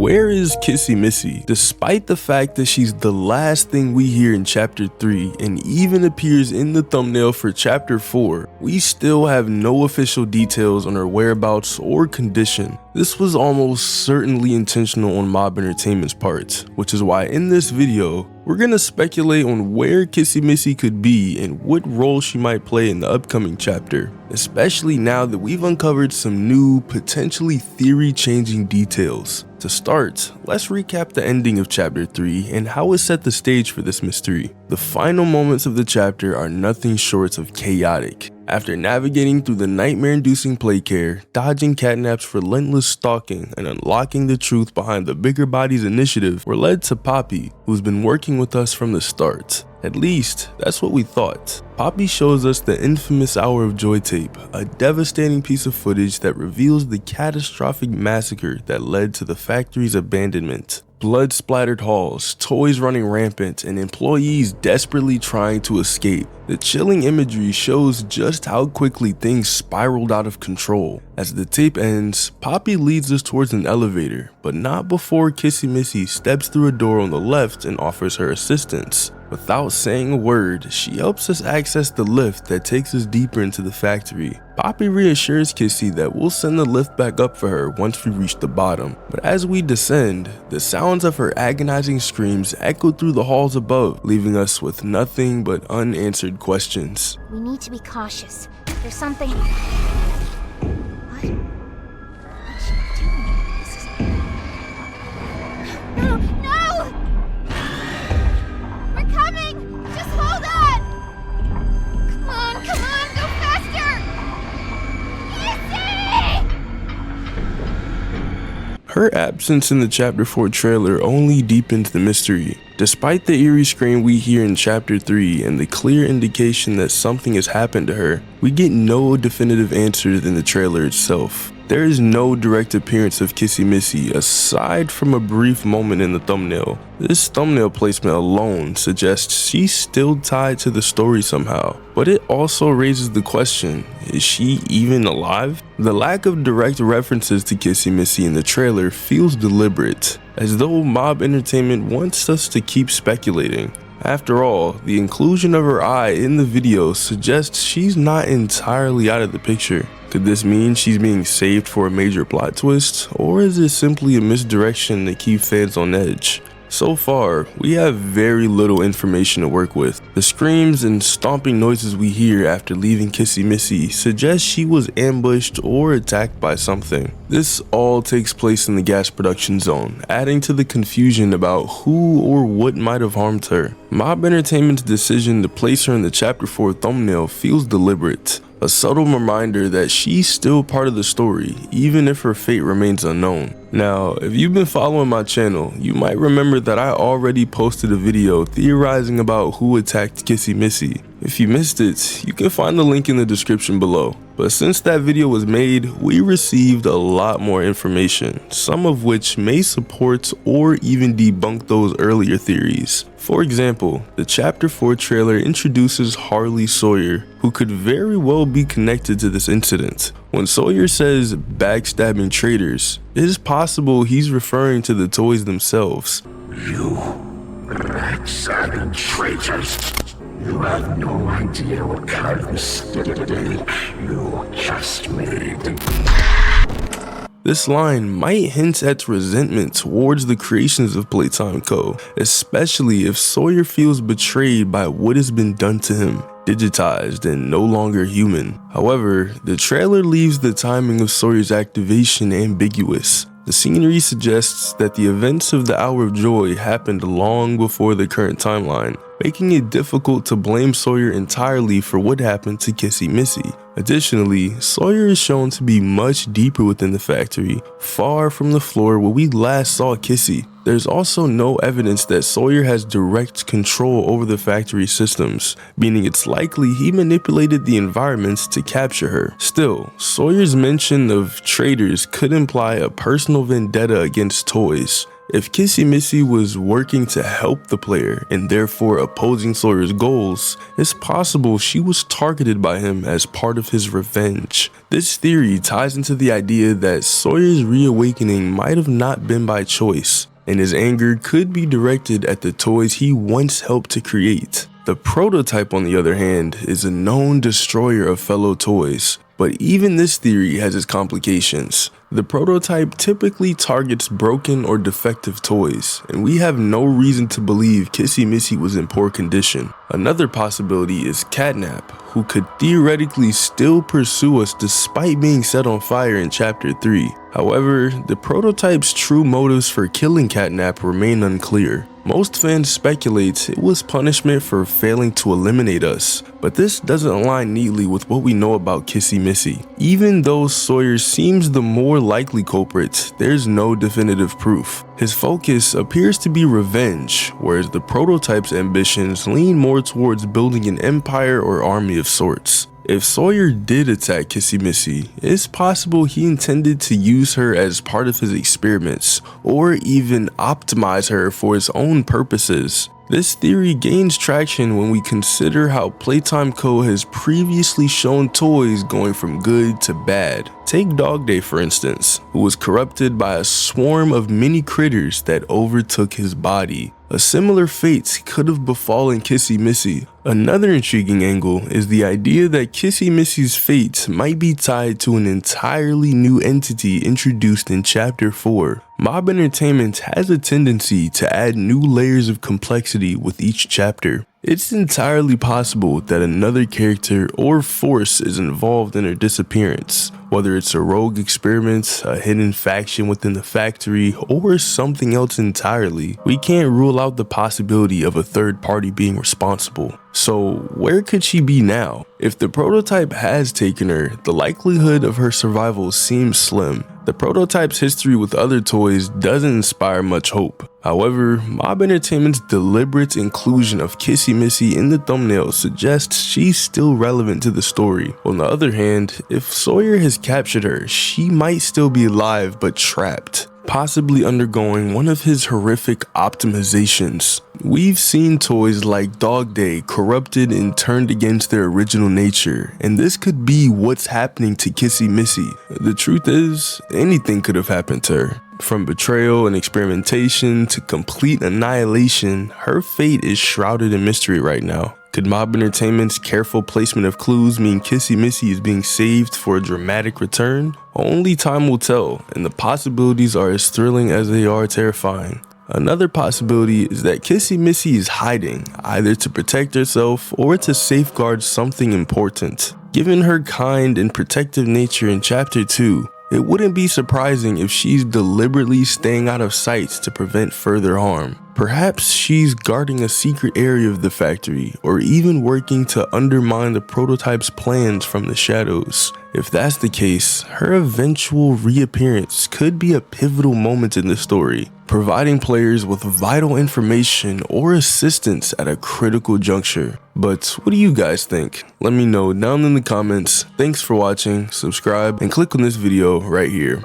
Where is Kissy Missy? Despite the fact that she's the last thing we hear in chapter 3 and even appears in the thumbnail for chapter 4, we still have no official details on her whereabouts or condition. This was almost certainly intentional on Mob Entertainment's part, which is why in this video, we're gonna speculate on where Kissy Missy could be and what role she might play in the upcoming chapter, especially now that we've uncovered some new, potentially theory-changing details. To start, let's recap the ending of chapter 3 and how it set the stage for this mystery. The final moments of the chapter are nothing short of chaotic. After navigating through the nightmare-inducing playcare, dodging Catnap's relentless stalking, and unlocking the truth behind the Bigger Bodies initiative, we're led to Poppy, who's been working with us from the start. At least, that's what we thought. Poppy shows us the infamous Hour of Joy tape, a devastating piece of footage that reveals the catastrophic massacre that led to the factory's abandonment. Blood-splattered halls, toys running rampant, and employees desperately trying to escape. The chilling imagery shows just how quickly things spiraled out of control. As the tape ends, Poppy leads us towards an elevator, but not before Kissy Missy steps through a door on the left and offers her assistance. Without saying a word, she helps us access the lift that takes us deeper into the factory. Poppy reassures Kissy that we'll send the lift back up for her once we reach the bottom. But as we descend, the sounds of her agonizing screams echo through the halls above, leaving us with nothing but unanswered questions. We need to be cautious. There's something... What? What's she doing? This is... No! No! We're coming! Just hold on! Come on, go faster! Kissy! Her absence in the chapter 4 trailer only deepens the mystery. Despite the eerie scream we hear in chapter 3 and the clear indication that something has happened to her, we get no definitive answers in the trailer itself. There is no direct appearance of Kissy Missy aside from a brief moment in the thumbnail. This thumbnail placement alone suggests she's still tied to the story somehow, but it also raises the question, is she even alive? The lack of direct references to Kissy Missy in the trailer feels deliberate, as though Mob Entertainment wants us to keep speculating. After all, the inclusion of her eye in the video suggests she's not entirely out of the picture. Could this mean she's being saved for a major plot twist, or is it simply a misdirection to keep fans on edge? So far, we have very little information to work with. The screams and stomping noises we hear after leaving Kissy Missy suggest she was ambushed or attacked by something. This all takes place in the gas production zone, adding to the confusion about who or what might have harmed her. Mob Entertainment's decision to place her in the chapter 4 thumbnail feels deliberate. A subtle reminder that she's still part of the story, even if her fate remains unknown. Now, if you've been following my channel, you might remember that I already posted a video theorizing about who attacked Kissy Missy. If you missed it, you can find the link in the description below. But since that video was made, we received a lot more information, some of which may support or even debunk those earlier theories. For example, the chapter 4 trailer introduces Harley Sawyer, who could very well be connected to this incident. When Sawyer says backstabbing traitors, it is possible he's referring to the toys themselves. You backstabbing traitors. You have no idea what kind of mistake you just made. This line might hint at resentment towards the creations of Playtime Co., especially if Sawyer feels betrayed by what has been done to him, digitized and no longer human. However, the trailer leaves the timing of Sawyer's activation ambiguous. The scenery suggests that the events of the Hour of Joy happened long before the current timeline, making it difficult to blame Sawyer entirely for what happened to Kissy Missy. Additionally, Sawyer is shown to be much deeper within the factory, far from the floor where we last saw Kissy. There's also no evidence that Sawyer has direct control over the factory systems, meaning it's likely he manipulated the environments to capture her. Still, Sawyer's mention of traitors could imply a personal vendetta against toys. If Kissy Missy was working to help the player and therefore opposing Sawyer's goals, it's possible she was targeted by him as part of his revenge. This theory ties into the idea that Sawyer's reawakening might have not been by choice, and his anger could be directed at the toys he once helped to create. The prototype, on the other hand, is a known destroyer of fellow toys, but even this theory has its complications. The prototype typically targets broken or defective toys, and we have no reason to believe Kissy Missy was in poor condition. Another possibility is Catnap, who could theoretically still pursue us despite being set on fire in Chapter 3. However, the prototype's true motives for killing Catnap remain unclear. Most fans speculate it was punishment for failing to eliminate us, but this doesn't align neatly with what we know about Kissy Missy. Even though Sawyer seems the more likely culprit, there's no definitive proof. His focus appears to be revenge, whereas the prototype's ambitions lean more towards building an empire or army of sorts. If Sawyer did attack Kissy Missy, it's possible he intended to use her as part of his experiments, or even optimize her for his own purposes. This theory gains traction when we consider how Playtime Co. has previously shown toys going from good to bad. Take Dog Day for instance, who was corrupted by a swarm of mini critters that overtook his body. A similar fate could have befallen Kissy Missy. Another intriguing angle is the idea that Kissy Missy's fate might be tied to an entirely new entity introduced in Chapter 4. Mob Entertainment has a tendency to add new layers of complexity with each chapter. It's entirely possible that another character or force is involved in her disappearance, whether it's a rogue experiment, a hidden faction within the factory, or something else entirely. We can't rule out the possibility of a third party being responsible. So where could she be now? If the prototype has taken her, the likelihood of her survival seems slim. The prototype's history with other toys doesn't inspire much hope. However, Mob Entertainment's deliberate inclusion of Kissy Missy in the thumbnail suggests she's still relevant to the story. On the other hand, if Sawyer has captured her, she might still be alive but trapped, possibly undergoing one of his horrific optimizations. We've seen toys like Dog Day corrupted and turned against their original nature, and this could be what's happening to Kissy Missy. The truth is, anything could have happened to her. From betrayal and experimentation to complete annihilation, her fate is shrouded in mystery right now. Could Mob Entertainment's careful placement of clues mean Kissy Missy is being saved for a dramatic return? Only time will tell, and the possibilities are as thrilling as they are terrifying. Another possibility is that Kissy Missy is hiding, either to protect herself or to safeguard something important. Given her kind and protective nature in Chapter 2, it wouldn't be surprising if she's deliberately staying out of sight to prevent further harm. Perhaps she's guarding a secret area of the factory, or even working to undermine the prototype's plans from the shadows. If that's the case, her eventual reappearance could be a pivotal moment in the story, providing players with vital information or assistance at a critical juncture. But what do you guys think? Let me know down in the comments. Thanks for watching, subscribe, and click on this video right here.